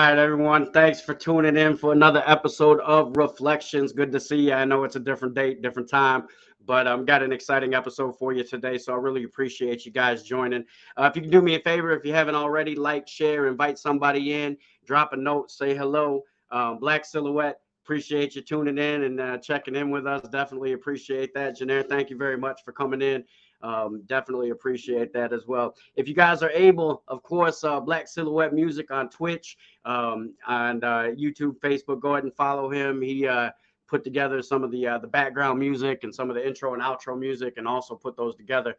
right, everyone. Thanks for tuning in for another episode of Reflections. Good to see you. I know it's a different date, different time, but got an exciting episode for you today. So I really appreciate you guys joining. If you can do me a favor, if you haven't already, like, share, invite somebody in, drop a note, say hello. Black Silhouette, appreciate you tuning in and checking in with us. Definitely appreciate that. Janair, thank you very much for coming in. Definitely appreciate that as well. If you guys are able, of course, Black Silhouette Music on Twitch, and YouTube, Facebook, go ahead and follow him. He put together some of the background music and some of the intro and outro music, and also put those together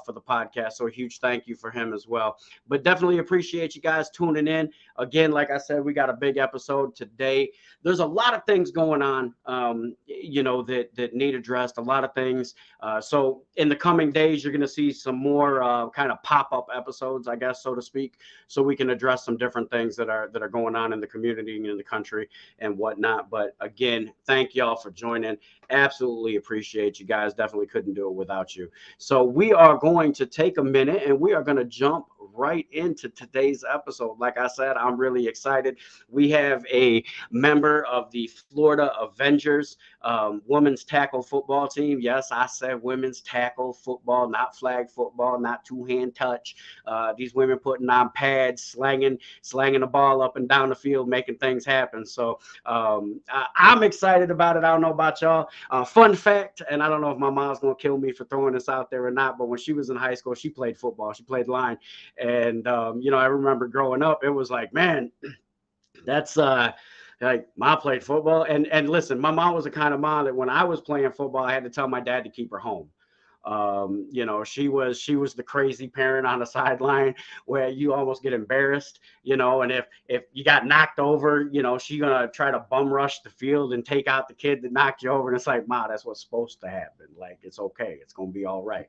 for the podcast. So a huge thank you for him as well. But definitely appreciate you guys tuning in. Again, like I said, we got a big episode today. There's a lot of things going on, that need addressed. A lot of things. So in the coming days, you're going to see some more kind of pop-up episodes, I guess, so to speak, so we can address some different things that are going on in the community and in the country and whatnot. But again, thank y'all for joining. Absolutely appreciate you guys. Definitely couldn't do it without you. So we are going to take a minute and we are going to jump right into today's episode. Like I said, I'm really excited. We have a member of the Florida Avengers women's tackle football team. Yes, I said women's tackle football, not flag football, not two-hand touch. These women putting on pads, slanging the ball up and down the field, making things happen. So I'm excited about it. I don't know about y'all. Fun fact, and I don't know if my mom's going to kill me for throwing this out there or not, but when she was in high school, she played football. She played line. And, I remember growing up, it was like, man, that's like mom played football. And listen, my mom was the kind of mom that when I was playing football, I had to tell my dad to keep her home. She was the crazy parent on the sideline where you almost get embarrassed, and if you got knocked over, she's gonna try to bum rush the field and take out the kid that knocked you over. And it's like, Ma, that's what's supposed to happen. Like, it's okay, it's gonna be all right.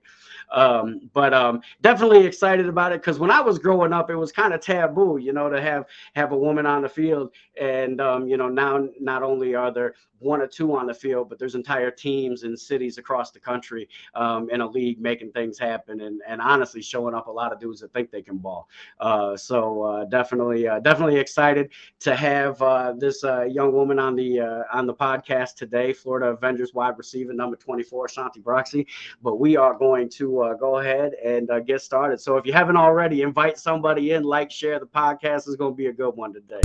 But definitely excited about it, because when I was growing up, it was kind of taboo, to have a woman on the field. And now not only are there one or two on the field, but there's entire teams in cities across the country in a league making things happen, and honestly showing up a lot of dudes that think they can ball. So definitely excited to have this young woman on the podcast today, Florida Avengers wide receiver number 24, Ashanti Broxey. But we are going to go ahead and get started. So if you haven't already, invite somebody in, like, share the podcast. Is going to be a good one today.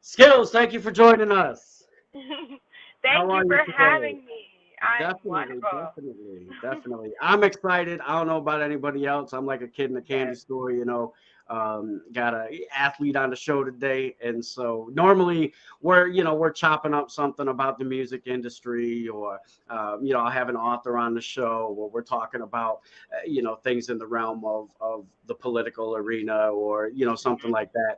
Skills, thank you for joining us. Thank you for having me. Definitely. I'm excited. I don't know about anybody else. I'm like a kid in a candy store, got an athlete on the show today. And so normally we're chopping up something about the music industry, or, I'll have an author on the show where we're talking about, things in the realm of the political arena, or, something like that,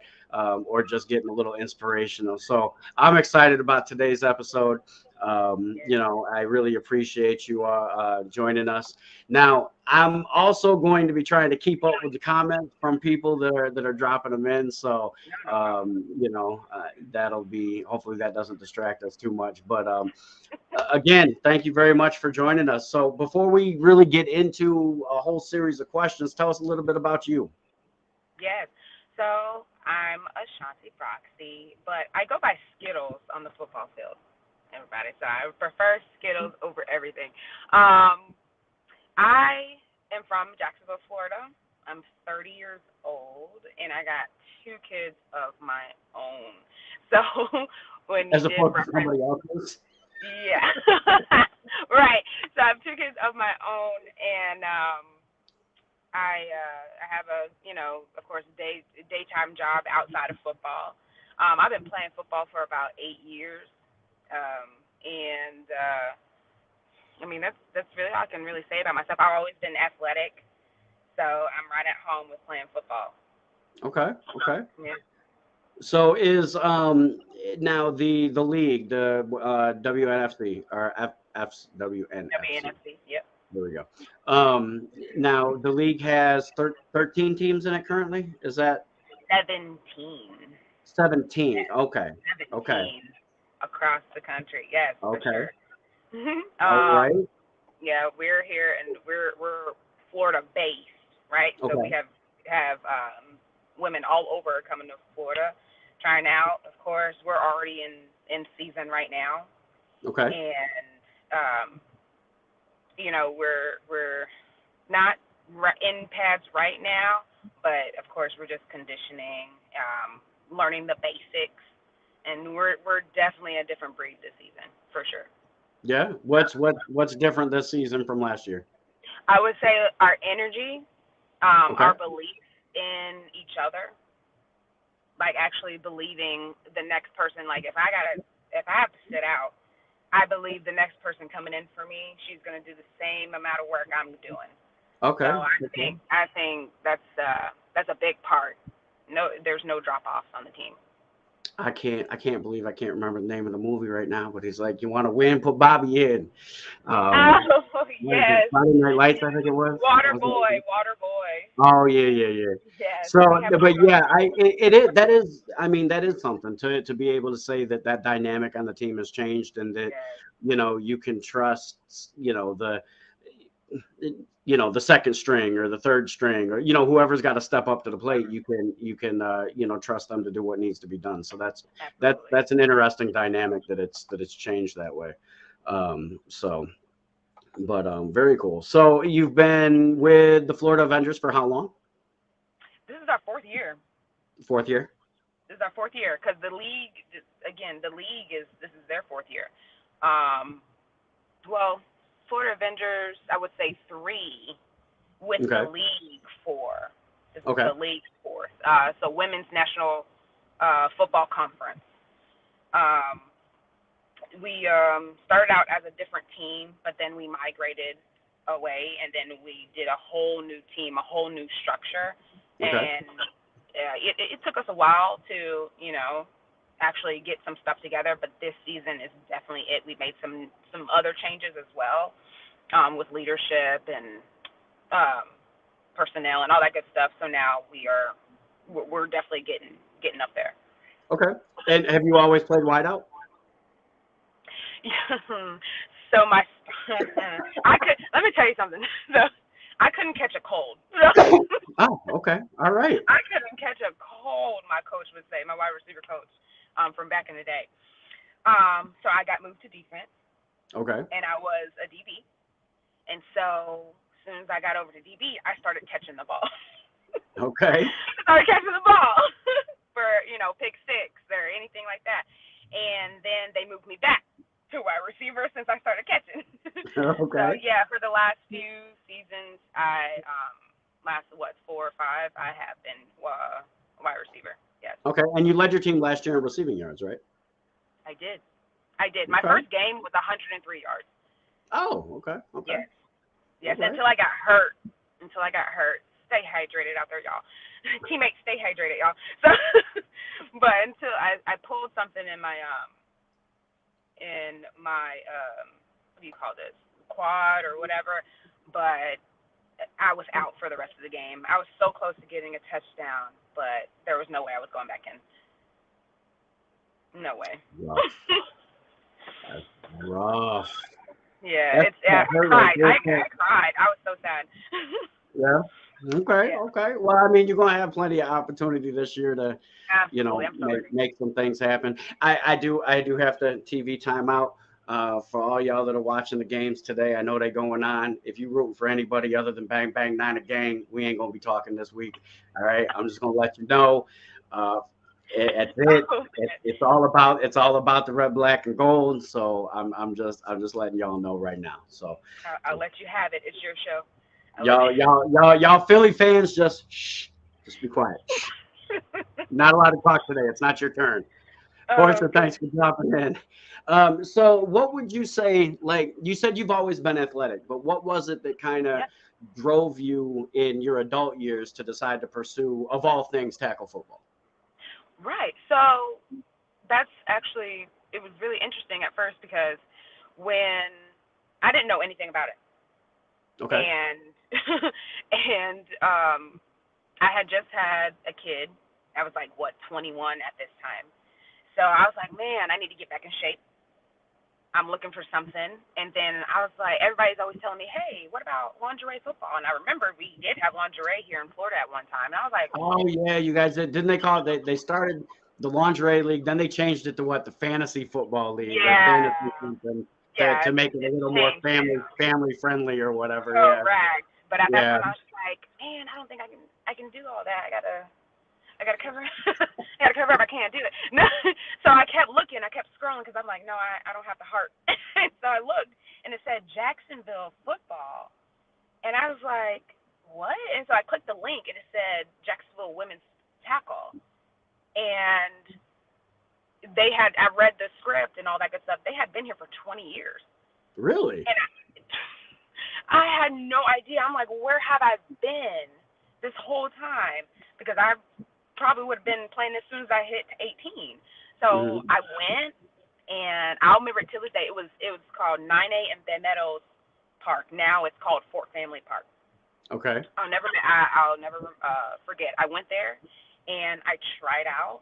or just getting a little inspirational. So I'm excited about today's episode. I really appreciate you joining us. Now, I'm also going to be trying to keep up with the comments from people that are dropping them in. So, that'll be, hopefully that doesn't distract us too much. But again, thank you very much for joining us. So before we really get into a whole series of questions, tell us a little bit about you. Yes. So I'm Ashanti Broxey, but I go by Skittles on the football field, everybody. So I prefer Skittles over everything. I am from Jacksonville, Florida. I'm 30 years old, and I got 2 kids of my own. So when as opposed to somebody else's. Yeah. Right. So I have 2 kids of my own, and I have a, of course, daytime job outside of football. I've been playing football for about 8 years, and I mean that's really all I can really say about myself. I've always been athletic, so I'm right at home with playing football. Okay. Okay. Yeah. So is now the league, the WNFC or FWNFC. WNFC. Yep. There we go. Now the league has 13 teams in it currently. Is that 17. 17? Okay. Okay. 17 across the country. Yes, for Okay. sure. All right. Yeah, we're here and we're Florida based, right? So we Okay. have women all over coming to Florida, trying out. Of course, we're already in season right now, Okay. and we're not in pads right now, but of course we're just conditioning, learning the basics, and we're definitely a different breed this season for sure. Yeah. What's different this season from last year? I would say our energy, Okay. our belief in each other, like actually believing the next person. Like if I have to sit out, I believe the next person coming in for me, she's gonna do the same amount of work I'm doing. So Okay. I Okay. think that's a big part. No, there's no drop offs on the team. I can't believe I can't remember the name of the movie right now, but he's like, you want to win, put Bobby in. Um, Oh what is it? yes, Friday Night Lights, I think it was. Water Was Boy, it? Water Boy. Oh yeah, yeah, yeah. Yes, So, we have a but strong yeah, team. it is that is. I mean, that is something to be able to say that that dynamic on the team has changed, and that Yes, you can trust the second string or the third string, or whoever's got to step up to the plate. whoever. You can trust them to do what needs to be done. So Absolutely. that's an interesting dynamic that it's changed that way. So, but very cool. So you've been with the Florida Avengers for how long? This is our fourth year. Fourth year. This is our fourth year because the league, again, the league is this is their fourth year. Um, well, Florida Avengers, I would say three, with the Okay. league four. This is Okay. the league fourth. So Women's National Football Conference. Um, we started out as a different team, but then we migrated away, and then we did a whole new team, a whole new structure, Okay. and it took us a while to actually get some stuff together. But this season is definitely it. We made some other changes as well, with leadership and um, personnel and all that good stuff. So now we're definitely getting up there. Okay. And have you always played wideout? So my I could let me tell you something. So I couldn't catch a cold. Oh, okay. All right. I couldn't catch a cold. My coach would say, my wide receiver coach, from back in the day. So I got moved to defense, Okay. and I was a DB. And so as soon as I got over to DB, I started catching the ball. Okay. Started catching the ball for pick six or anything like that. And then they moved me back to wide receiver since I started catching. So Okay. yeah, for the last few seasons, I last 4 or 5, I have been wide receiver. Yes, Okay. And you led your team last year in receiving yards, right? I did. I did. My Okay. first game was 103 yards. Oh, okay. Okay. Yes, yes. Okay. Until I got hurt. Until I got hurt. Stay hydrated out there, y'all. Teammates, stay hydrated, y'all. So, but until I pulled something in my what do you call this, quad or whatever, but I was out for the rest of the game. I was so close to getting a touchdown, but there was no way I was going back in. No way. Rough. That's rough. Yeah, That's it's that I hurt right cried. there. I cried. I was so sad. Yeah. Okay. Yeah, Okay. Well, I mean, you're gonna have plenty of opportunity this year to, absolutely. I'm so make ready. make some things happen. I do have to TV timeout. For all y'all that are watching the games today, I know they're going on. If you rooting for anybody other than Bang Bang Nine Gang, we ain't gonna be talking this week. All right, I'm just gonna let you know. Uh, it's it. Oh, It's all about the red, black, and gold. So I'm just letting y'all know right now. So, I'll let you have it. It's your show. I'll let y'all Philly fans, just shh, just be quiet. Shh. Not allowed to talk today. It's not your turn. Portia, Okay. thanks for dropping in. So what would you say, like you said you've always been athletic, but what was it that kind of Yeah. drove you in your adult years to decide to pursue, of all things, tackle football? Right. So that's actually, it was really interesting at first because when I didn't know anything about it, Okay. and and I had just had a kid. I was like, what, 21 at this time. So I was like, man, I need to get back in shape. I'm looking for something. And then I was like, everybody's always telling me, hey, what about lingerie football? And I remember we did have lingerie here in Florida at one time. And I was like, Oh yeah, you guys didn't they call it? They started the lingerie league, then they changed it to what, the fantasy football league or fantasy yeah, something yeah, to make it a it's little more changed now. family friendly or whatever. Yeah, Correct. But at that yeah, point, I was like, man, I don't think I can do all that. I gotta cover. I gotta cover up. I can't do it. No. So I kept looking. I kept scrolling because I'm like, no, I don't have the heart. So I looked, and it said Jacksonville football, and I was like, what? And so I clicked the link, and it said Jacksonville women's tackle, and I read the script and all that good stuff. They had been here for 20 years, really. and I had no idea. I'm like, where have I been this whole time? Because I probably would have been playing as soon as I hit 18. So Hmm. I went, and I'll remember it till this day. It was called 9A in Bed Meadows Park. Now it's called Fort Family Park. Okay. I'll never forget. I went there, and I tried out.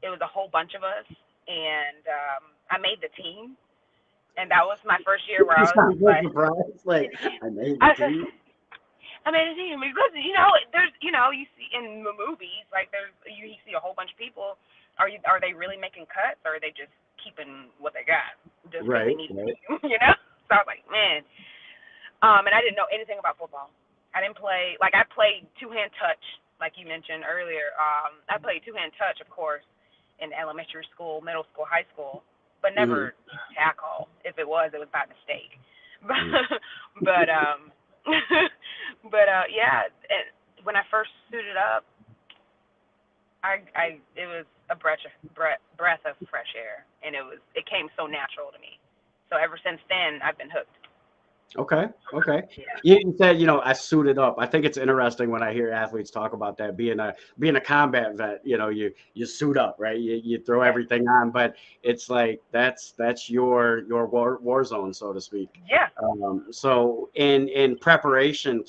It was a whole bunch of us, and I made the team. And that was my first year where You I was sound just so like, surprised. Like I made the I said, team. I mean, because there's you see in the movies like you see a whole bunch of people. Are they really making cuts, or are they just keeping what they got just because they Right. need to? Right. So I was like, man. And I didn't know anything about football. I didn't play like I played two hand touch, like you mentioned earlier. I played two hand touch, of course, in elementary school, middle school, high school, but Hmm. never tackle. If it was by mistake. Hmm. But yeah. And when I first suited up, I it was a breath of fresh air, and it came so natural to me. So ever since then, I've been hooked. Okay. Okay. Yeah. You said, I suited up. I think it's interesting when I hear athletes talk about that, being a combat vet. You suit up, right? You throw Yeah. everything on, but it's like that's your war zone, so to speak. Yeah. So in preparation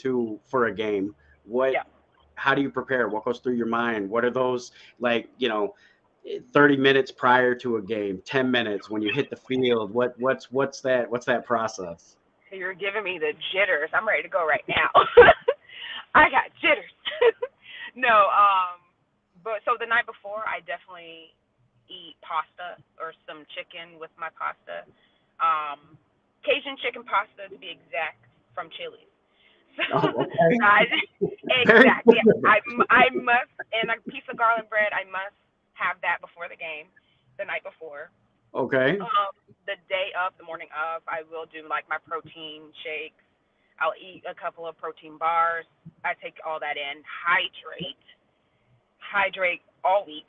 for a game, what Yeah. how do you prepare? What goes through your mind? What are those, like, 30 minutes prior to a game, 10 minutes when you hit the field? What's that process? So you're giving me the jitters. I'm ready to go right now. I got jitters. No, but so the night before, I definitely eat pasta or some chicken with my pasta. Cajun chicken pasta to be exact, from Chili's. So, Oh, okay. so I Very exactly. specific. I must, and a piece of garlic bread. I must have that before the game, the night before. Okay. Um, the day of, the morning of, I will do like my protein shakes. I'll eat a couple of protein bars. I take all that in, hydrate all week,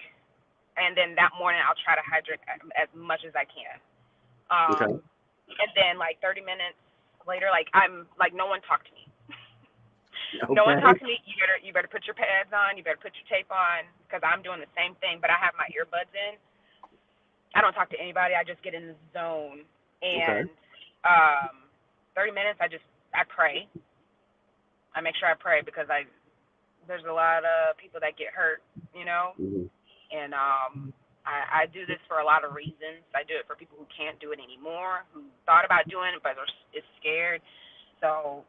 and then that morning I'll try to hydrate as much as I can. Okay. And then like 30 minutes later, like I'm like no one talk to me. No one Okay. talk to me. You better put your pads on. You better put your tape on because I'm doing the same thing, but I have my earbuds in. I don't talk to anybody. I just get in the zone. Okay. And 30 minutes, I pray. I make sure I pray because there's a lot of people that get hurt, you know, Hmm. and I do this for a lot of reasons. I do it for people who can't do it anymore, who thought about doing it but is scared. So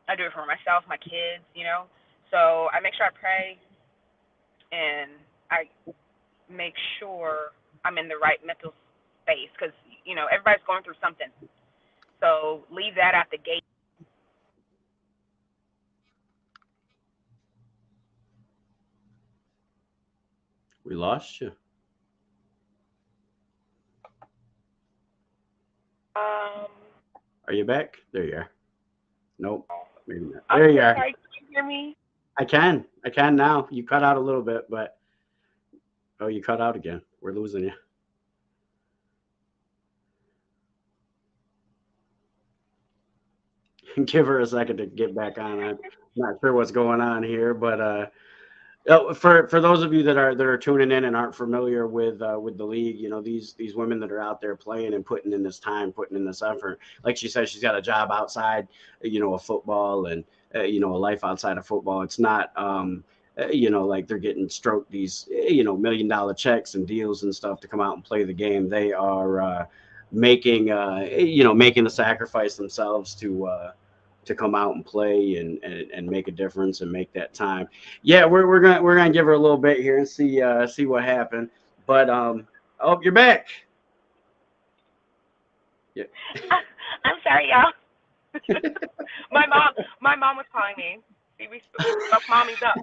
I do it for myself, my kids, you know. So I make sure I pray, and I make sure I'm in the right mental space because everybody's going through something. So leave that at the gate. We lost you. Um, Are you back? There you are. Nope. Maybe not. I'm There you so are. sorry. Can you hear me? I can. I can now. You cut out a little bit, but oh, you cut out again. We're losing you. give her a second to get back on. I'm not sure what's going on here, but oh, for those of you that are tuning in and aren't familiar with the league, these women that are out there playing and putting in this time, putting in this effort. Like she said, she's got a job outside, of football and a life outside of football. It's not like they're getting stroked these $1 million checks and deals and stuff to come out and play the game. They are making the sacrifice themselves to come out and play and make a difference and make that time. Yeah, we're gonna give her a little bit here and see what happened. But oh, you're back. Yeah. I'm sorry, y'all. My mom was calling me. See, we spoke mommies up.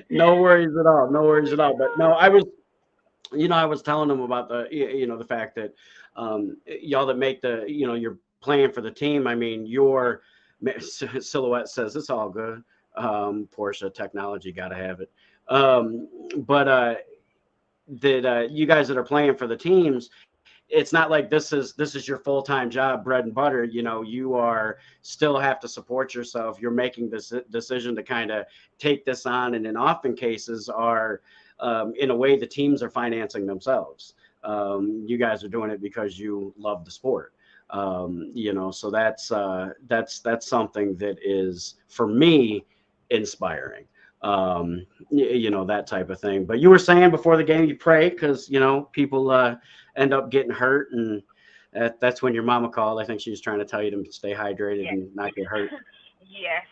No worries at all. No worries at all. But no, I was telling them about the fact that y'all that make you're playing for the team. I mean, your silhouette says it's all good. Porsche technology, got to have it. But that you guys that are playing for the teams, it's not like this is your full-time job, bread and butter. You are still have to support yourself. You're making this decision to kind of take this on, and in often cases are in a way the teams are financing themselves. You guys are doing it because you love the sport. So that's something that is for me inspiring. That type of thing. But you were saying before the game you pray because people end up getting hurt, and that's when your mama called. I think she was trying to tell you to stay hydrated Yes, and not get hurt. yes.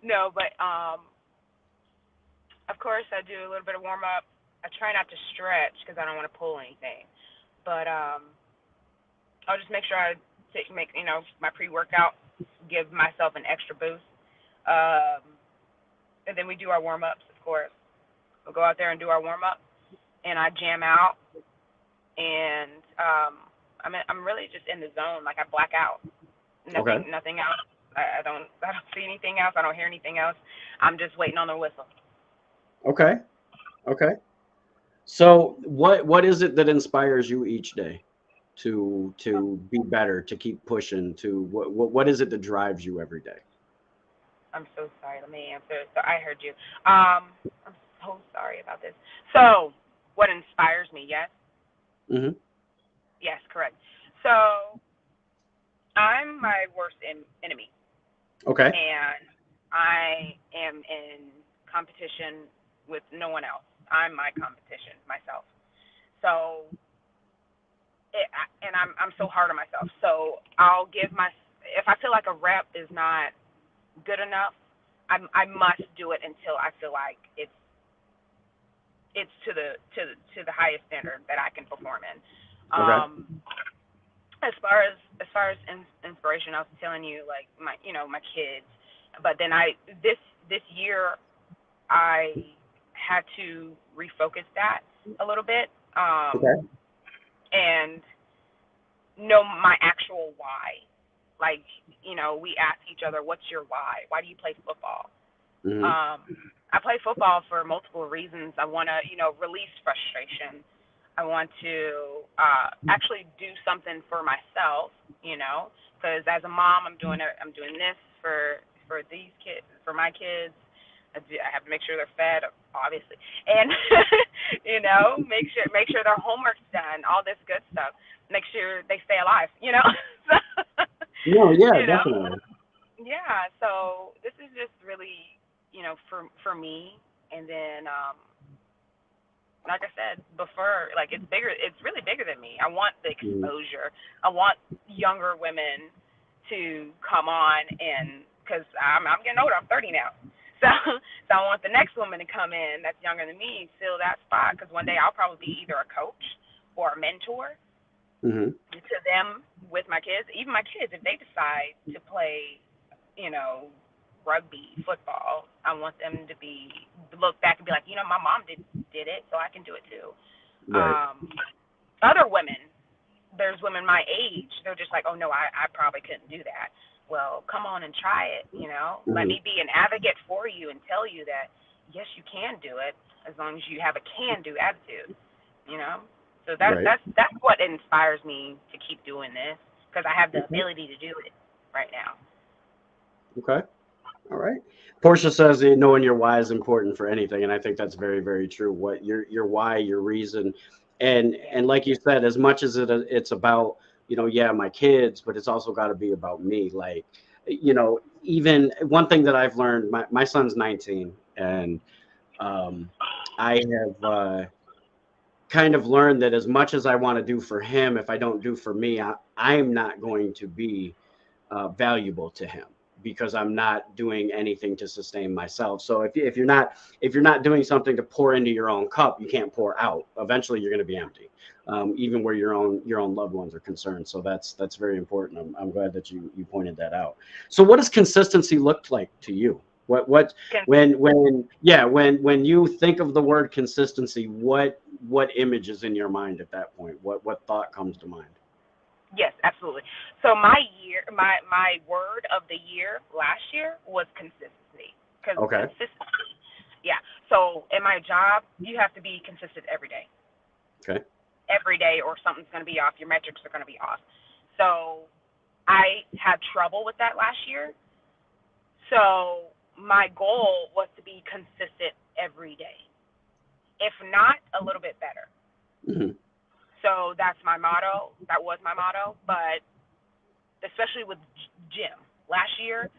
No, but of course I do a little bit of warm up. I try not to stretch because I don't want to pull anything, but I'll just make sure I make my pre-workout, give myself an extra boost, um, and then we do our warm ups. Of course, we'll go out there and do our warm up, and I jam out, and I'm really just in the zone. Like I black out. Okay. Nothing else. I don't see anything else. I don't hear anything else. I'm just waiting on the whistle. Okay. Okay. So what is it that inspires you each day to be better, to keep pushing, to what is it that drives you every day? I'm so sorry. Let me answer. So I heard you. I'm so sorry about this. So what inspires me? Yes, Hmm. yes, correct. So I'm my worst enemy, Okay. and I am in competition with no one else. I'm my competition myself. So and I'm so hard on myself. So I'll give my if I feel like a rep is not good enough, I must do it until I feel like it's to the highest standard that I can perform in. Okay. As far as inspiration, I was telling you like my kids, but then this year I had to refocus that a little bit, Okay. and know my actual why. Like we ask each other, "What's your why? Why do you play football?" Hmm. Um, I play football for multiple reasons. I want to, release frustration. I want to actually do something for myself, because as a mom, I'm doing this for these kids, for my kids. I have to make sure they're fed, obviously, and make sure their homework's done, all this good stuff. Make sure they stay alive, No, yeah, you know. definitely. Yeah, so this is just really, for me. And then, like I said before, like it's bigger. It's really bigger than me. I want the Mhm. exposure. I want younger women to come on, and because I'm getting older, I'm 30 now. So so I want the next woman to come in that's younger than me, fill that spot. Because one day I'll probably be either a coach or a mentor Mhm. to them with my kids. Even my kids, if they decide to play, you know, rugby, football, I want them to be look back and be like, my mom did it, so I can do it too. Right. Um, Other women, there's women my age, they're just like, oh no, I probably couldn't do that. Well, come on and try it. Let Mhm. me be an advocate for you and tell you that yes, you can do it as long as you have a can-do attitude. You know, so Right. that's what inspires me to keep doing this. because I have the Okay. ability to do it right now. Okay. All right. Portia says that knowing your why is important for anything, and I think that's very, very true. What your why, your reason, Yeah. and like you said, as much as it's about yeah, my kids, but it's also got to be about me. Like even one thing that I've learned, my son's 19, and um, I have kind of learned that as much as I want to do for him, if I don't do for me, I'm not going to be valuable to him because I'm not doing anything to sustain myself. So if you're not doing something to pour into your own cup, you can't pour out. Eventually, you're going to be empty, even where your own loved ones are concerned. So that's very important. I'm glad that you pointed that out. So what does consistency look like to you? What when you think of the word consistency, what image is in your mind at that point? What thought comes to mind? Yes, absolutely. So my word of the year last year was consistency. Because Okay. consistency, yeah. So in my job, you have to be consistent Okay. every day, or something's going to be off. Your metrics are going to be off. So I had trouble with that last year. So my goal was to be consistent every day, if not a little bit better. Hmm. So that's my motto. That was my motto. But especially with gym last year,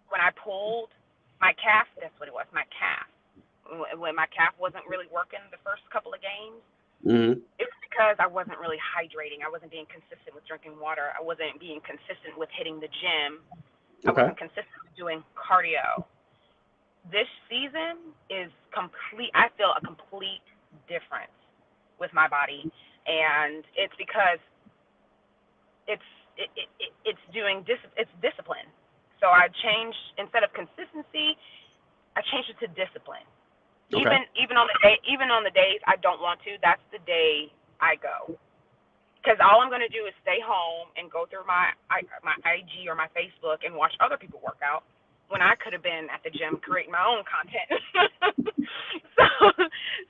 when I pulled my calf, that's what it was, my calf. When my calf wasn't really working the first couple of games, Hmm. it was because I wasn't really hydrating. I wasn't being consistent with drinking water. I wasn't being consistent with hitting the gym. I Okay. wasn't consistent with doing cardio. This season is complete. I feel a complete difference with my body, and it's because it's it's it's discipline. So I changed, instead of consistency, I changed it to discipline. Okay. Even on the days I don't want to, that's the day I go. Because all I'm going to do is stay home and go through my IG or my Facebook and watch other people work out when I could have been at the gym creating my own content. so,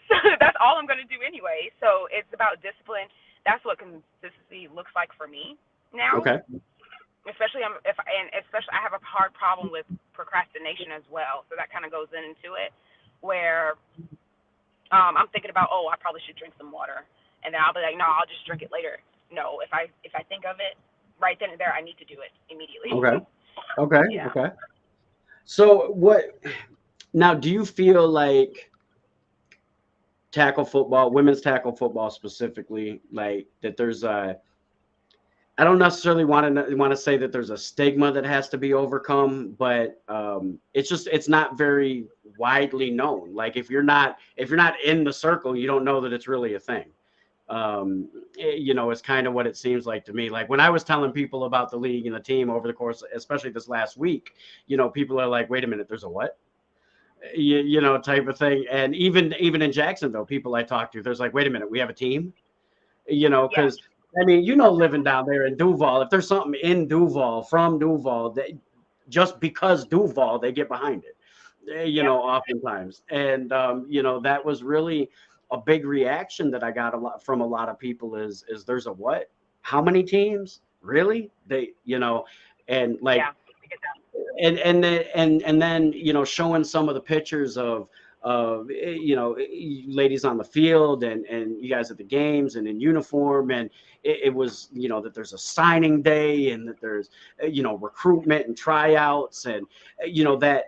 so that's all I'm going to do anyway. So it's about discipline. That's what consistency looks like for me now. Okay. Especially I have a hard problem with procrastination as well. So that kind of goes into it, where I'm thinking about, oh, I probably should drink some water, and then I'll be like, no, I'll just drink it later. No, if I think of it right then and there, I need to do it immediately. Okay. Okay. Yeah. Okay. So what now do you feel like tackle football, women's tackle football specifically, like that there's a I don't necessarily want to say that there's a stigma that has to be overcome, but it's not very widely known. Like if you're not in the circle, you don't know that it's really a thing. It's kind of what it seems like to me. Like when I was telling people about the league and the team over the course, especially this last week, people are like, "Wait a minute, there's a what?" Type of thing. And even in Jacksonville, people I talk to, there's like, "Wait a minute, we have a team." Yeah. Because I mean, living down there in Duval, if there's something in Duval from Duval, just because Duval, they get behind it, Yep. oftentimes. And, that was really a big reaction that I got from a lot of people is there's a what? How many teams? Really? And like, Yeah. I get that. and then showing some of the pictures of ladies on the field and you guys at the games and in uniform, and it was that there's a signing day and that there's recruitment and tryouts, and that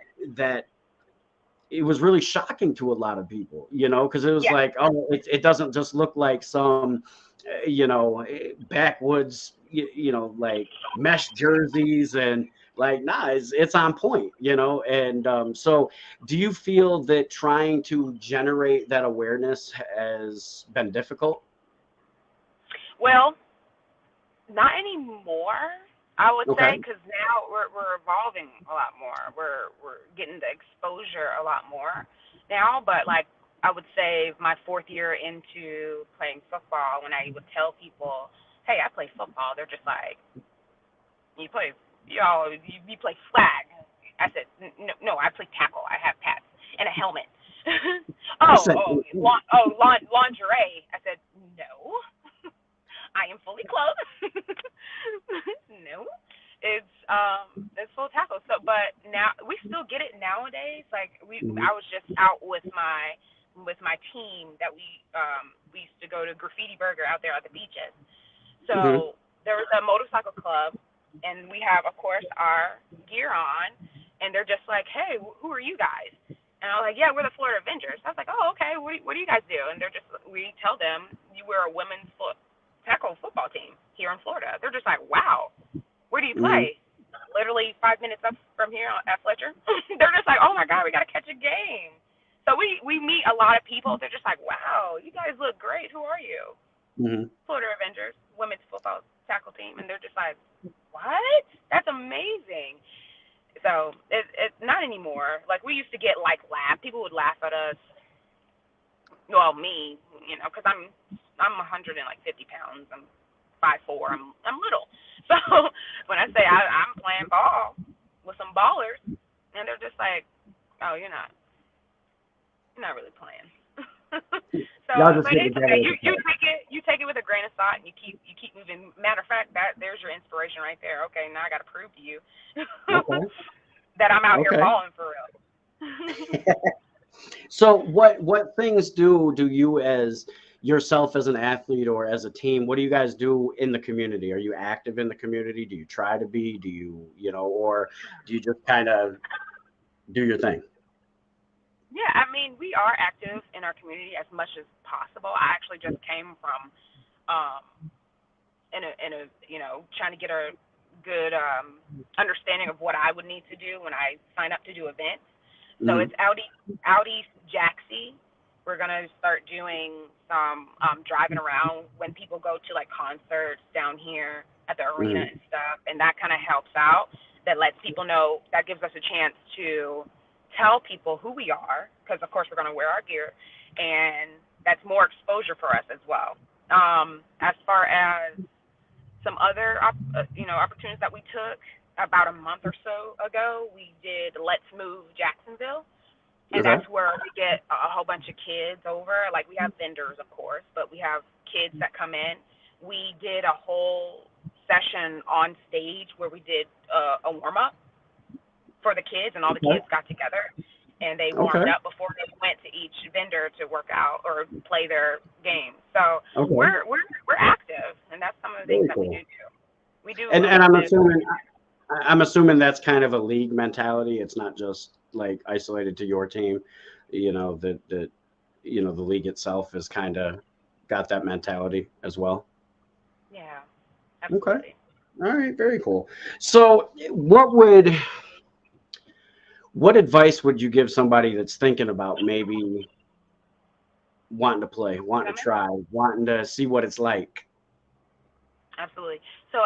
it was really shocking to a lot of people, because it was Yeah. like, oh, it doesn't just look like some, backwoods, like mesh jerseys and like, nah, it's on point, and so do you feel that trying to generate that awareness has been difficult? Well, not anymore, I would Okay. say, because now we're evolving a lot more. We're getting the exposure a lot more now. But like, I would say my fourth year into playing football, when I would tell people, "Hey, I play football," they're just like, "You play, you play flag?" I said, "No, no, I play tackle. I have pads and a helmet." I said, Lingerie. I said, "No, I am fully clothed." it's full tackle. So, but now we still get it nowadays. Like I was just out with my team that we used to go to Graffiti Burger out there at the beaches. Mm-hmm. So there was a motorcycle club, and we have, of course, our gear on, and they're just like, hey, who are you guys? And I was like, yeah, we're the Florida Avengers. I was like, oh, okay, what do you guys do? And we tell them, we're a women's tackle football team here in Florida. They're just like, wow, where do you Mm-hmm. play? Literally 5 minutes up from here at Fletcher. They're just like, oh my God, we got to catch a game. So we meet a lot of people. They're just like, wow, you guys look great. Who are you? Mm-hmm. Florida Avengers, women's football tackle team. And they're just like, what? That's amazing. So it's not anymore. Like we used to get like people would laugh at us. Well, me, because I'm 150 pounds. I'm 5'4". I'm little. So when I say I'm playing ball with some ballers, and they're just like, oh, you're not really playing. So, Y'all just but get it's together okay. with You take it with a grain of salt, and you keep moving. Matter of fact, there's your inspiration right there. Okay, now I got to prove to you Okay. that I'm out here Okay. balling for real. So what things do you as yourself as an athlete or as a team, what do you guys do in the community? Are you active in the community? Do you try to be? Do you, or do you just kind of do your thing? Yeah, I mean, we are active in our community as much as possible. I actually just came from um in a trying to get a good understanding of what I would need to do when I sign up to do events. So Mm-hmm. it's out East Jaxie. We're gonna start doing some driving around when people go to like concerts down here at the arena Mm-hmm. and stuff, and that kind of helps out. That lets people know. That gives us a chance to tell people who we are, because of course we're gonna wear our gear, and that's more exposure for us as well. As far as some other opportunities that we took about a month or so ago, we did Let's Move Jacksonville, and Okay. that's where we get a whole bunch of kids over. Like we have vendors, of course, but we have kids that come in. We did a whole session on stage where we did a warm up for the kids, and all the Okay. kids got together and they Okay. warmed up before they went to each vendor to work out or play their game. So Okay. we're active, and that's some of the things Very that we do cool. too. We do And a and little I'm bit. assuming I'm assuming that's kind of a league mentality. It's not just like isolated to your team. That the league itself is kind of got that mentality as well. Yeah, Okay. absolutely. All right. Very cool. So, what advice would you give somebody that's thinking about maybe wanting to play, wanting to Coming? try, wanting to see what it's like? Absolutely. So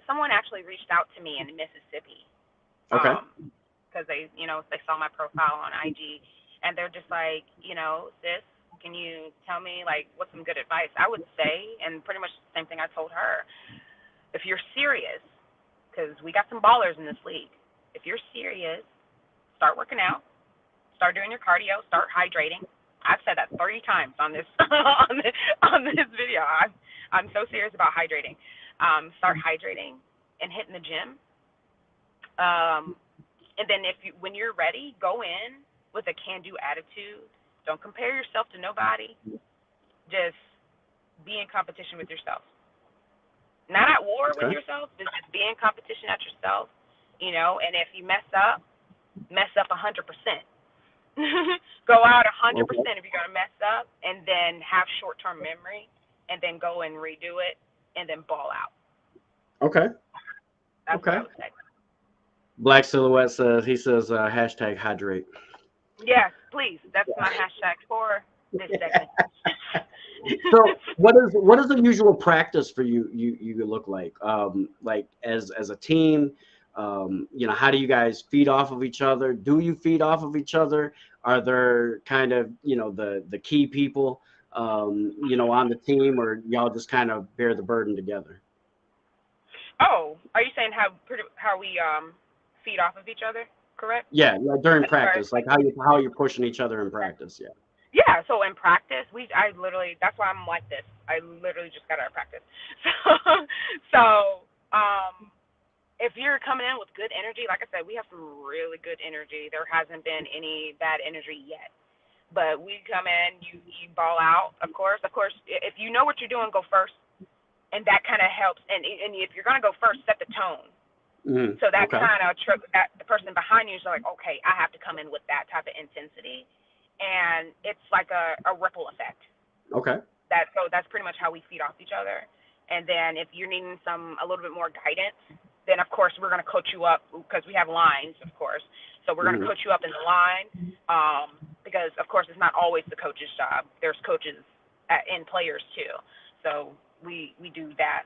someone actually reached out to me in Mississippi, Okay. because they saw my profile on IG, and they're just like, sis, can you tell me like what's some good advice? I would say, and pretty much the same thing I told her. If you're serious, because we got some ballers in this league. If you're serious, start working out, start doing your cardio, start hydrating. I've said that 30 times on this on this video. I'm so serious about hydrating. Start hydrating and hitting the gym. Um, and then when you're ready, go in with a can-do attitude. Don't compare yourself to nobody. Just be in competition with yourself. Not at war with Okay. yourself, but just be in competition at yourself. And if you mess up 100%. Go out 100% Okay. if you're gonna mess up, and then have short-term memory, and then go and redo it, and then ball out. Okay. That's what Okay. I would say. Black Silhouette says hashtag hydrate. Yes, please. That's my hashtag for this segment. So what is the usual practice for you look like as a team? How do you guys feed off of each other? Do you feed off of each other? Are there kind of the key people on the team, or y'all just kind of bear the burden together? Oh, are you saying how we feed off of each other? Correct. Yeah, during As far as practice, like like how you're pushing each other in practice. Yeah. yeah. So in practice, I literally that's why I'm like this. I literally just got out of practice. So um, if you're coming in with good energy, like I said, we have some really good energy. There hasn't been any bad energy yet. But we come in, you ball out, of course. Of course, if you know what you're doing, go first. And that kind of helps. And if you're going to go first, set the tone. So that Okay. kind of that the person behind you is like, okay, I have to come in with that type of intensity. And it's like a ripple effect. Okay. So that's pretty much how we feed off each other. And then if you're needing a little bit more guidance, then of course we're going to coach you up because we have lines, of course. So we're going to coach you up in the line because, of course, it's not always the coach's job. There's coaches and players too. So we do that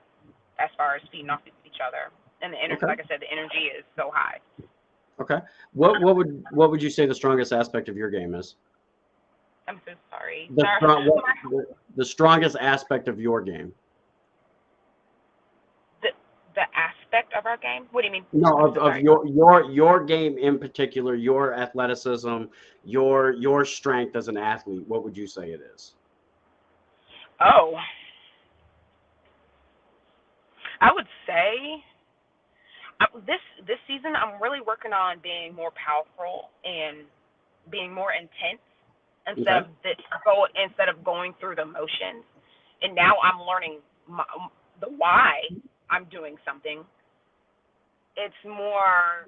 as far as feeding off each other. And the energy, like I said, the energy is so high. Okay. What would you say the strongest aspect of your game is? I'm so sorry. The strongest aspect of your game. The aspect of our game? What do you mean? No, of your game in particular, your athleticism, your strength as an athlete. What would you say it is? Oh, I would say this season I'm really working on being more powerful and being more intense instead of going through the motions. And now I'm learning the why I'm doing something. It's more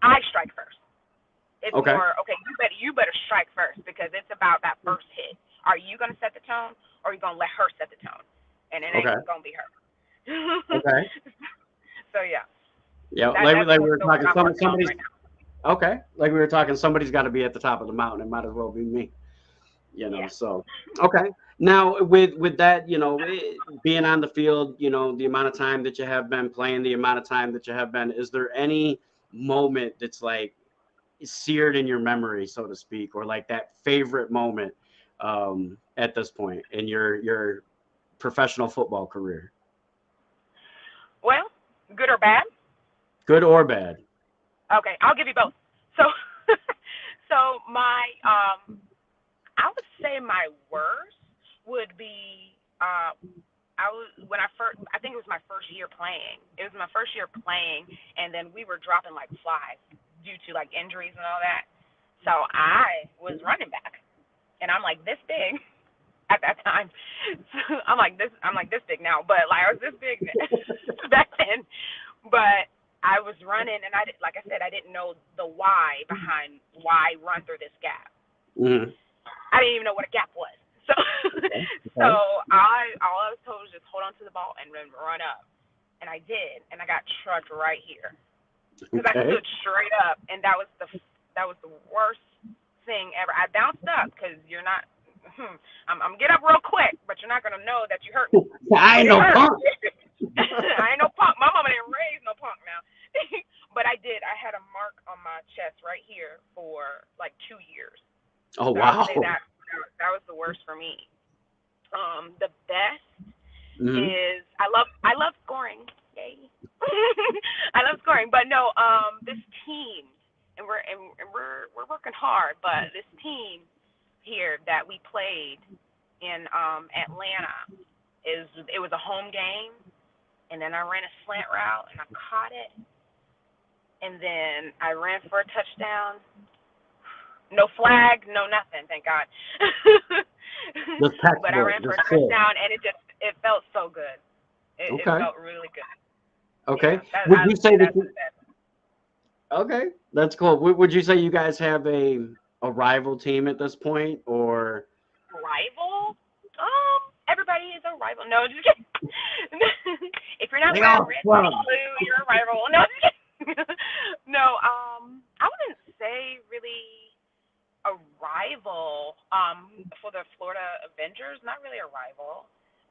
I strike first. It's more okay. You better strike first because it's about that first hit. Are you gonna set the tone, or are you gonna let her set the tone? And it ain't gonna be her. Okay. So yeah. Yeah, like we were talking. Somebody's okay. Like we were talking. Somebody's got to be at the top of the mountain. It might as well be me. So okay. Now with that, being on the field, the amount of time that you have been playing, the amount of time that you have been, is there any moment that's like seared in your memory, so to speak, or like that favorite moment at this point in your professional football career? Well, good or bad? Good or bad? Okay, I'll give you both. So, my I would say my worst would be I think it was my first year playing. It was my first year playing, and then we were dropping like flies due to like injuries and all that. So I was running back, and I'm like this big at that time. So I'm like this big now, but like I was this big back then. But I was running, and like I said, I didn't know the why behind why run through this gap. Mm-hmm. I didn't even know what a gap was. So, so all I was told was just hold on to the ball and run up, and I did, and I got trucked right here because I stood straight up, and that was the worst thing ever. I bounced up because you're not. I'm get up real quick, but you're not gonna know that you hurt me. I ain't no punk. I ain't no punk. My mama didn't raise no punk now. But I did. I had a mark on my chest right here for like 2 years. Oh, so wow. I would say that was the worst for me. The best is I love scoring. Yay. I love scoring, but no, this team and we're working hard, but this team here that we played in Atlanta it was a home game, and then I ran a slant route and I caught it, and then I ran for a touchdown. No flag, no nothing, thank God. But I ran for a touchdown, and it felt so good. It felt really good. Okay. Yeah, would you say that? Okay, that's cool. Would you say you guys have a rival team at this point, or rival? Everybody is a rival. No, just kidding. If you're not wearing red, white, blue, you're a rival. No, just kidding. No, I wouldn't say really a rival. For the Florida Avengers, not really a rival.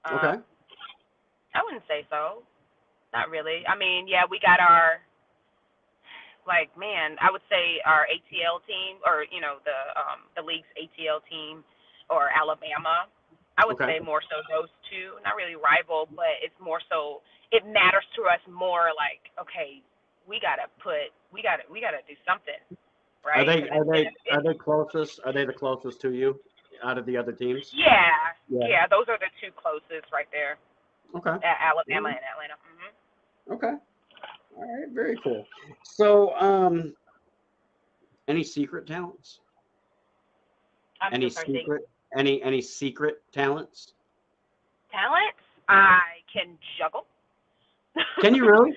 Okay. I wouldn't say so. Not really. I mean, yeah, we got our I would say our ATL team, or the league's ATL team, or Alabama. I would say more so those two. Not really rival, but it's more so it matters to us more. Like, okay, we gotta do something, right? Are they closest? Are they the closest to you out of the other teams? Yeah. Those are the two closest right there. Okay. Alabama and Atlanta. Mm-hmm. Okay. All right. Very cool. So, any secret talents? I'm Any so sorry. Say secret? Any secret talents? talents. I can juggle. Can you really?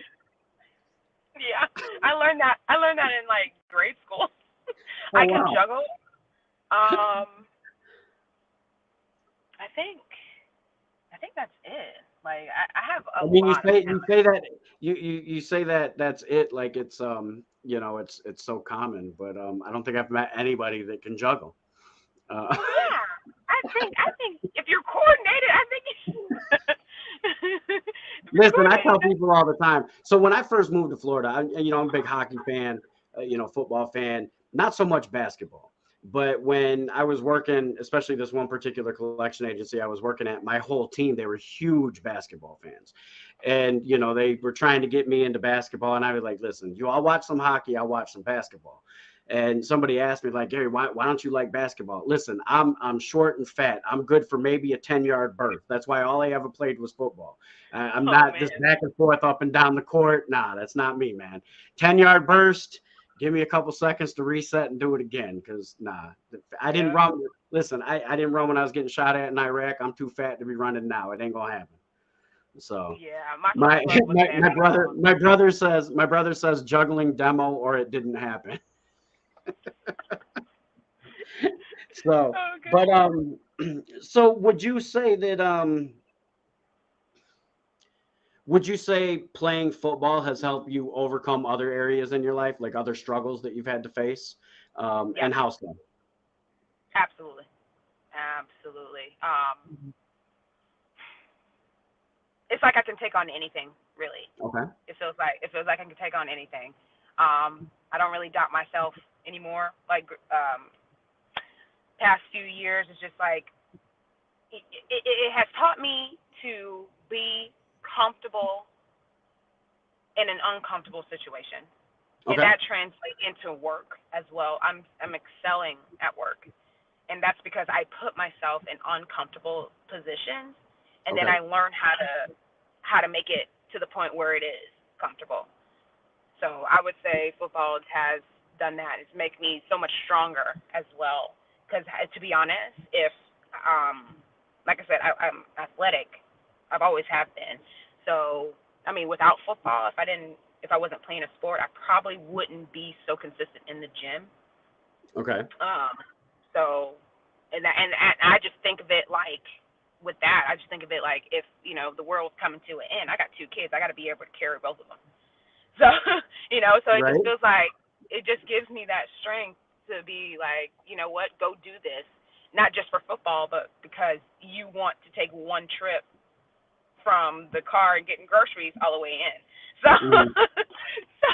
Yeah, I learned that. I learned that in like grade school. Oh I can wow. juggle. I think I think that's it. Like I have a I mean, lot of you talent. say that you say that that's it. Like it's it's so common, but I don't think I've met anybody that can juggle. Uh, Yeah, I think if you're coordinated, I think if you're Listen, I coordinated, tell people all the time. So when I first moved to Florida, I'm a big hockey fan, football fan, not so much basketball. But when I was working, especially this one particular collection agency I was working at, my whole team, they were huge basketball fans. And, they were trying to get me into basketball. And I was like, listen, I'll watch some hockey, I'll watch some basketball. And somebody asked me, like, Gary, why don't you like basketball? Listen, I'm short and fat. I'm good for maybe a 10-yard burst. That's why all I ever played was football. I'm oh not just man, back and forth up and down the court. Nah, that's not me, man. 10-yard burst. Give me a couple seconds to reset and do it again. Cause nah, I didn't yeah, run. Listen, I didn't run when I was getting shot at in Iraq. I'm too fat to be running now. It ain't gonna happen. So yeah. My my first love was basketball. my brother says juggling demo or it didn't happen. So, Oh but goodness. so would you say playing football has helped you overcome other areas in your life, like other struggles that you've had to face? Yes, And how so? absolutely, absolutely. It's like I can take on anything, really. Okay. It feels like I can take on anything. I don't really doubt myself anymore. Like past few years, it's just like it has taught me to be comfortable in an uncomfortable situation, and Okay. that translates into work as well. I'm excelling at work, and that's because I put myself in uncomfortable positions, and then Okay. I learn how to make it to the point where it is comfortable. So I would say football has done that. It's make me so much stronger as well. Because to be honest, if like I said, I'm athletic. I've always have been. So I mean, without football, if I wasn't playing a sport, I probably wouldn't be so consistent in the gym. Okay. Um, so, and I just think of it like with that, I just think of it like if the world's coming to an end. I got two kids. I got to be able to carry both of them. So so it just Right. feels like it just gives me that strength to be like, what, go do this, not just for football, but because you want to take one trip from the car and getting groceries all the way in. So Mhm.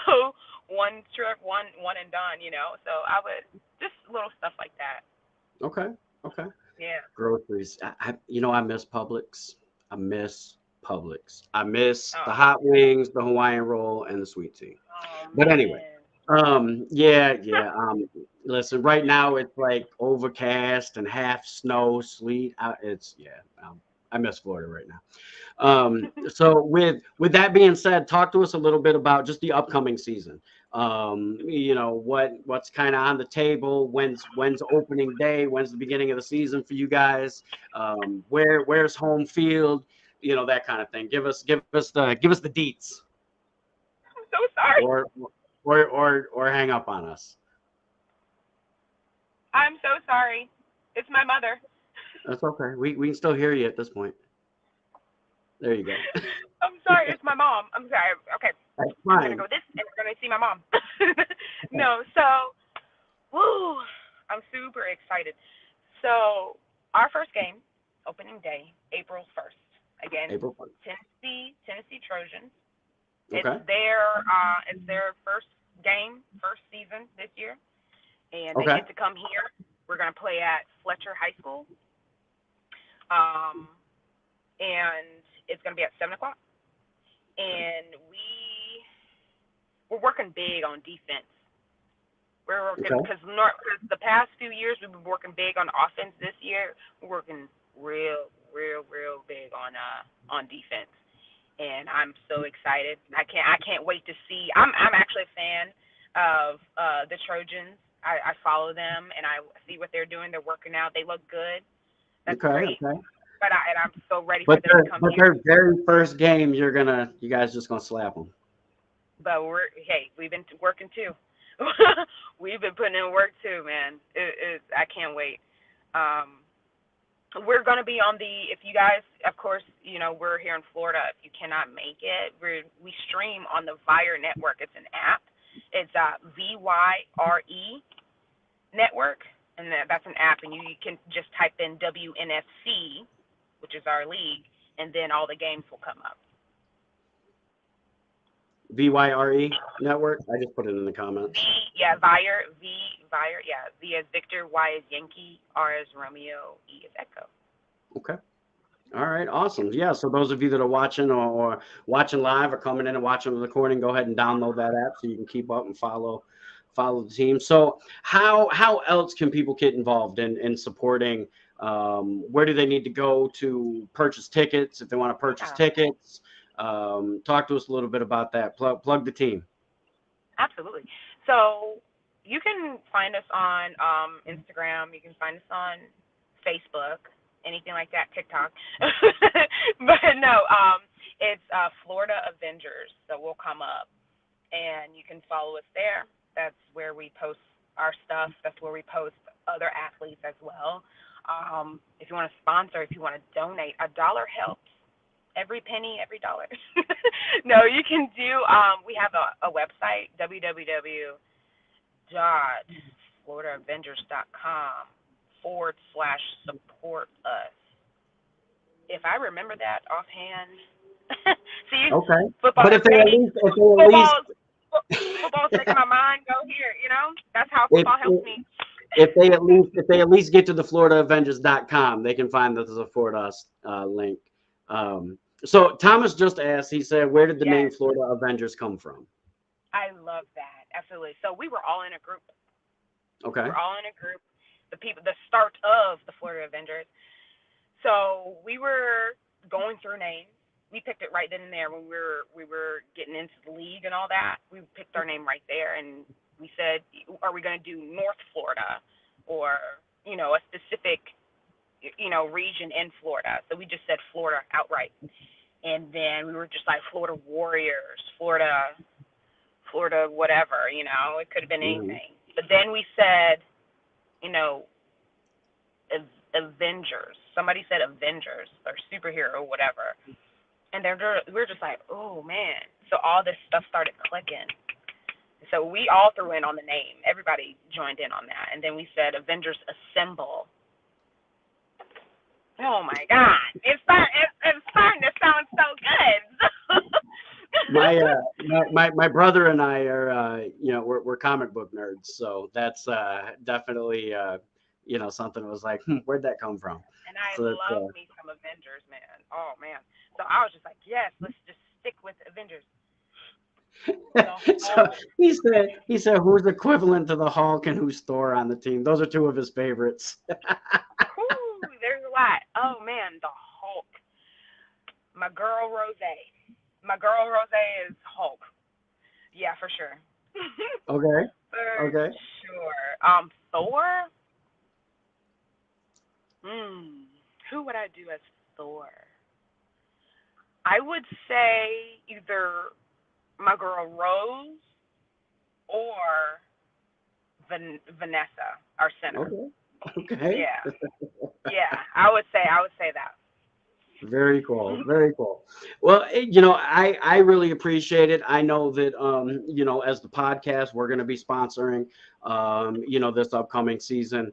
so one trip, one and done. So I would just little stuff like that. Okay. Okay. Yeah. Groceries. I miss Publix. I miss Publix. I miss the Oh, hot wings, the Hawaiian roll, and the sweet tea. oh But anyway, man. yeah, yeah. Listen, right now it's like overcast and half snow, sleet. I miss Florida right now. So with that being said, talk to us a little bit about just the upcoming season. What's kind of on the table? When's opening day? When's the beginning of the season for you guys? Where's home field? That kind of thing. Give us the deets, I'm so sorry. or or hang up on us. I'm so sorry. It's my mother. That's okay. We can still hear you at this point. There you go. I'm sorry. It's my mom. I'm sorry. Okay. That's I'm gonna fine. go this and we're gonna see my mom. No, so woo, I'm super excited. So our first game, opening day, April 1st, against April 1st. Tennessee Trojans. It's Okay. their first game, first season this year, and they Okay. get to come here. We're gonna play at Fletcher High School, um, and it's gonna be at 7 o'clock. And we're working big on defense. We're working Okay. because the past few years we've been working big on offense. This year we're working real big on defense. And I'm so excited. I can't wait to see. I'm actually a fan of the Trojans. I follow them and I see what they're doing. They're working out. They look good. That's Okay, great. okay. And I'm so ready for But them to come here. their very first game, you guys just gonna slap them. But we've been working too. We've been putting in work too, man. I can't wait. Um, we're going to be on if you guys, of course, we're here in Florida. If you cannot make it, we stream on the Vire Network. It's an app. It's VYRE Network, and that's an app, and you can just type in WNFC, which is our league, and then all the games will come up. VYRE Network. I just put it in the comments. Vire. Yeah, V as Victor, Y as Yankee, R as Romeo, E as Echo. Okay. All right. Awesome. Yeah. So those of you that are watching or watching live or coming in and watching the recording, go ahead and download that app so you can keep up and follow the team. So how else can people get involved in supporting? Where do they need to go to purchase tickets if they want to purchase tickets? Talk to us a little bit about that. Plug the team. Absolutely. So you can find us on Instagram. You can find us on Facebook, anything like that, TikTok. But no, it's Florida Avengers. So we'll come up, and you can follow us there. That's where we post our stuff. That's where we post other athletes as well. If you want to sponsor, if you want to donate, $1 helps. Every penny, every dollar. No, you can do, we have a website, www.floridaavengers.com/support us. If I remember that offhand. See, okay. Football, but if they at least football's making my mind go here, That's how football helps me. If they at least get to the FloridaAvengers.com, they can find the Support Us link. So Thomas just asked, he said, where did the name Florida Avengers come from? I love that. Absolutely. So we were all in a group. Okay. We're all in a group. The start of the Florida Avengers. So we were going through names. We picked it right then and there when we were getting into the league and all that. We picked our name right there, and we said, are we going to do North Florida or, a specific, region in Florida? So we just said Florida outright. And then we were just like Florida Warriors, Florida whatever, it could have been anything. But then we said, Avengers. Somebody said Avengers or superhero or whatever. And we're just like, oh, man. So all this stuff started clicking. So we all threw in on the name. Everybody joined in on that. And then we said Avengers Assemble. Oh, my God. It's starting to sound so good. My brother and I are, we're comic book nerds. So that's definitely, something that was like, where'd that come from? And I love me some Avengers, man. Oh, man. So I was just like, yes, let's just stick with Avengers. So he said, who's equivalent to the Hulk and who's Thor on the team? Those are two of his favorites. Ooh, there's a lot. Oh, man, the Hulk. My girl Rose is Hulk. Yeah, for sure. Okay. For sure. Thor? Who would I do as Thor? I would say either my girl Rose or Vanessa, our center. Okay. Yeah. I would say that. Very cool. Very cool. Well, I really appreciate it. I know that, as the podcast, we're going to be sponsoring, this upcoming season.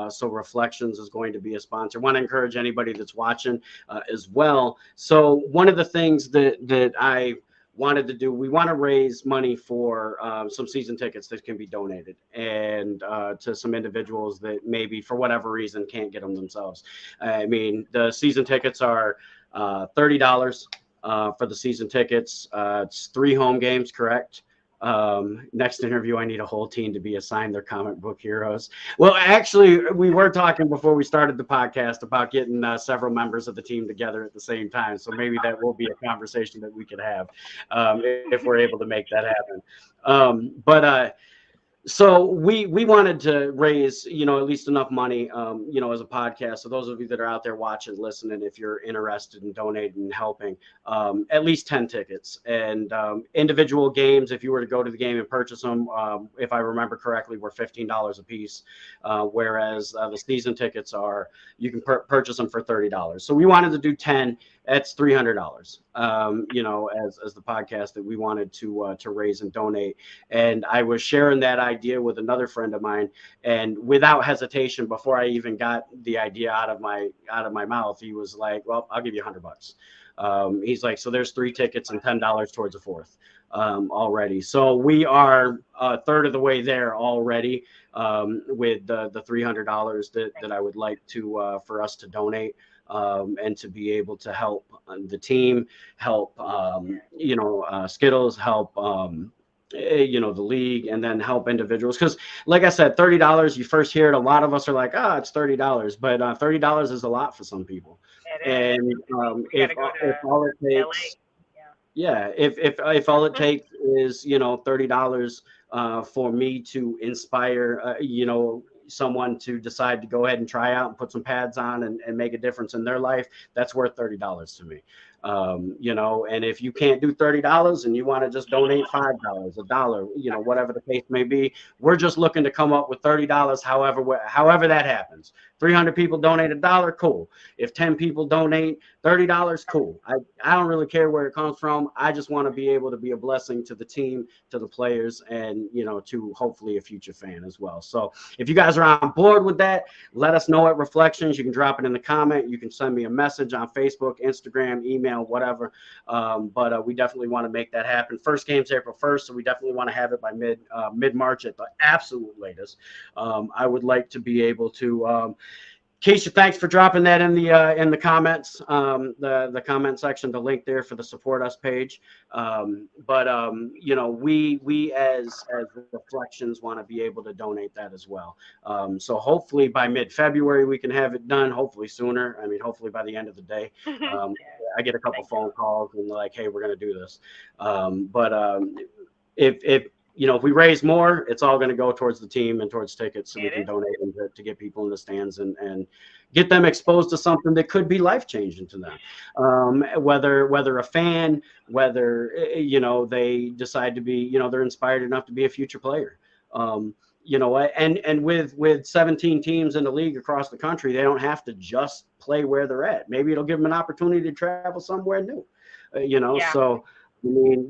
So Reflections is going to be a sponsor. I want to encourage anybody that's watching as well. So one of the things that I wanted to do, we want to raise money for some season tickets that can be donated and to some individuals that maybe for whatever reason can't get them themselves. I mean, the season tickets are $30 for the season tickets. It's 3 home games, correct? Next interview, I need a whole team to be assigned their comic book heroes. Well, actually, we were talking before we started the podcast about getting several members of the team together at the same time. So maybe that will be a conversation that we could have if we're able to make that happen. But so we wanted to raise at least enough money as a podcast. So those of you that are out there watching, listening, if you're interested in donating and helping, at least 10 tickets and individual games, if you were to go to the game and purchase them, if I remember correctly, were $15 a piece, whereas the season tickets are, you can purchase them for $30. So we wanted to do 10. That's $300, as the podcast that we wanted to raise and donate. And I was sharing that idea with another friend of mine, and without hesitation, before I even got the idea out of my mouth, he was like, "Well, I'll give you $100." He's like, "So there's 3 tickets and $10 towards a fourth already." So we are a third of the way there already with the $300 that I would like to for us to donate. And to be able to help the team, help Skittles, help the league, and then help individuals. Because like I said, $30, you first hear it, a lot of us are like, it's $30, but $30 is a lot for some people. It And is. We if got to go if all it to LA. takes yeah, if all it takes is $30 for me to inspire someone to decide to go ahead and try out and put some pads on and make a difference in their life, that's worth $30 to me. And if you can't do $30 and you want to just donate $5, $1, whatever the case may be, we're just looking to come up with $30. However that happens. 300 people donate $1, cool. If 10 people donate $30, cool. I don't really care where it comes from. I just want to be able to be a blessing to the team, to the players, and to hopefully a future fan as well. So if you guys are on board with that, let us know at Reflections. You can drop it in the comment. You can send me a message on Facebook, Instagram, email, whatever. But we definitely want to make that happen. First game's April 1st, so we definitely want to have it by mid-March at the absolute latest. I would like to be able to. Keisha, thanks for dropping that in the comments, the comment section, the link there for the support us page. But we as Reflections want to be able to donate that as well. So hopefully by mid-February we can have it done. Hopefully sooner. I mean, hopefully by the end of the day. I get a couple phone calls and they're like, "Hey, we're going to do this." If we raise more, it's all going to go towards the team and towards tickets, so we can donate them to get people in the stands and get them exposed to something that could be life-changing to them. Whether a fan, whether they decide to be, they're inspired enough to be a future player. And with 17 teams in the league across the country, they don't have to just play where they're at. Maybe it'll give them an opportunity to travel somewhere new. So I mean,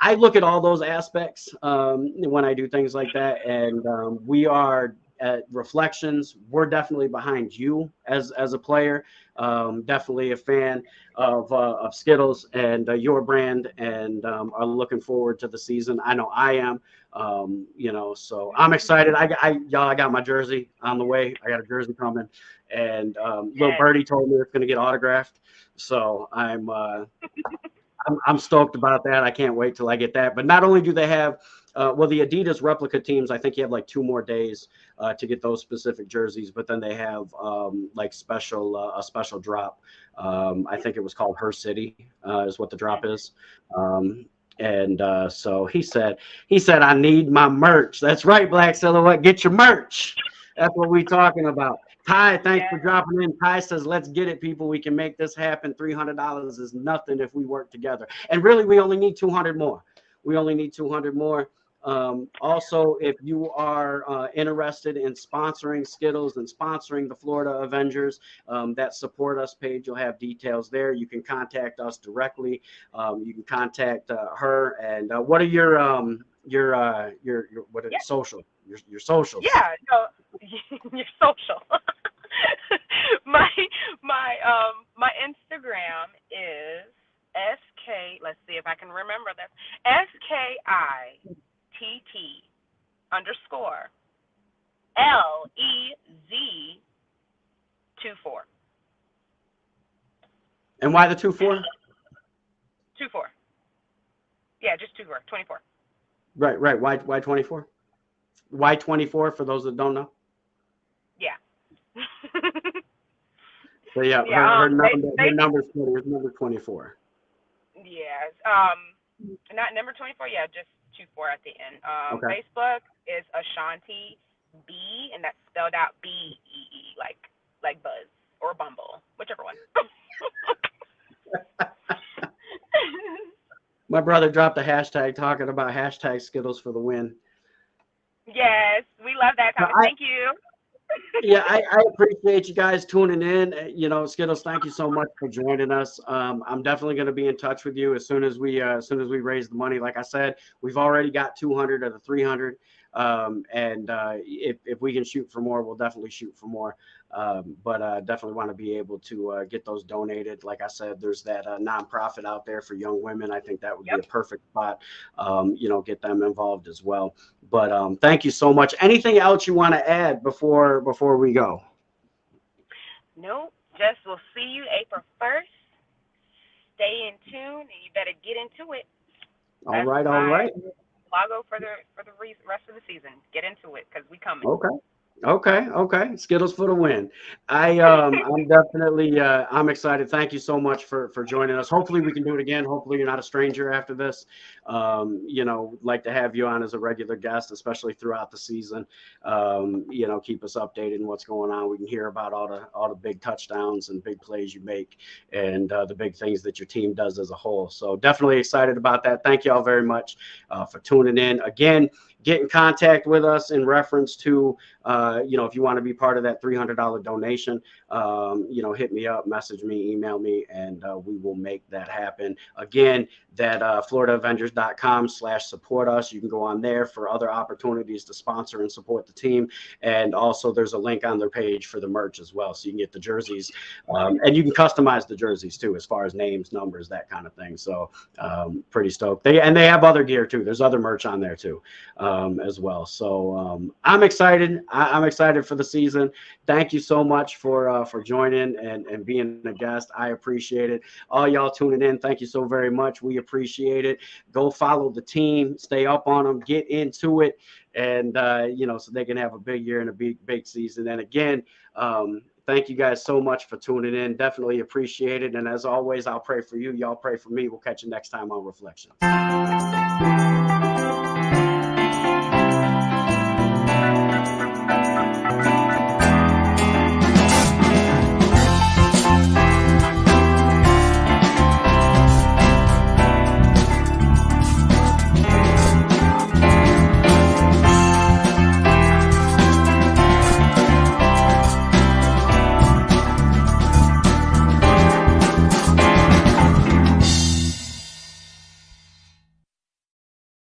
I look at all those aspects when I do things like that, and we are at Reflections. We're definitely behind you as a player, definitely a fan of Skittles and your brand, and are looking forward to the season. I know I am. So I'm excited. I got my jersey on the way. I got a jersey coming, and little birdie told me it's going to get autographed. So I'm stoked about that. I can't wait till I get that. But not only do they have, the Adidas replica teams, I think you have like 2 more days to get those specific jerseys. But then they have a special drop. I think it was called Her City is what the drop is. So he said, I need my merch. That's right, Black Silhouette. Get your merch. That's what we talking about. Ty, thanks for dropping in. Ty says, let's get it, people. We can make this happen. $300 is nothing if we work together. And really, we only need 200 more. Also, if you are interested in sponsoring Skittles and sponsoring the Florida Avengers, that support us page, you'll have details there. You can contact us directly. You can contact her. And what are your social? Your socials? Yeah, no, your social. my my Instagram is SK. Let's see if I can remember this. SKITT_LEZ24. And why the 24? 24. Yeah, Yeah, just 24. Right. Why 24? Why 24 for those that don't know? Yeah. So yeah, Yeah. her number is number 24. Yeah. Not number 24. Yeah, just 24 at the end. Okay. Facebook is Ashanti B, and that's spelled out BEE, like Buzz or Bumble, whichever one. My brother dropped a hashtag talking about hashtag Skittles for the win. Yes, we love that, Thomas. Thank you. Yeah, I appreciate you guys tuning in. Skittles, thank you so much for joining us. I'm definitely going to be in touch with you as soon as we raise the money. Like I said, we've already got 200 of the 300, and if we can shoot for more, we'll definitely shoot for more. But definitely want to be able to get those donated. Like I said, there's that nonprofit out there for young women. I think that would be a perfect spot. Get them involved as well. But thank you so much. Anything else you want to add before we go? Nope. Just we'll see you April 1st. Stay in tune, and you better get into it. All right. Logo for the rest of the season. Get into it because we coming. Okay. Skittles for the win. I'm definitely I'm excited. Thank you so much for joining us. Hopefully we can do it again. Hopefully you're not a stranger after this. Like to have you on as a regular guest, especially throughout the season. Keep us updated on what's going on. We can hear about all the big touchdowns and big plays you make, and the big things that your team does as a whole. So definitely excited about that. Thank you all very much for tuning in. Again, get in contact with us in reference to, if you want to be part of that $300 donation, hit me up, message me, email me, and we will make that happen. Again, that FloridaAvengers.com/support us. You can go on there for other opportunities to sponsor and support the team. And also there's a link on their page for the merch as well. So you can get the jerseys, and you can customize the jerseys too, as far as names, numbers, that kind of thing. So pretty stoked. They have other gear too. There's other merch on there too. As well. So I'm excited. I'm excited for the season. Thank you so much for joining and being a guest. I appreciate it. All y'all tuning in, thank you so very much. We appreciate it. Go follow the team, stay up on them, get into it, and so they can have a big year and a big season. And again, thank you guys so much for tuning in. Definitely appreciate it. And as always, I'll pray for you. Y'all pray for me. We'll catch you next time on Reflections.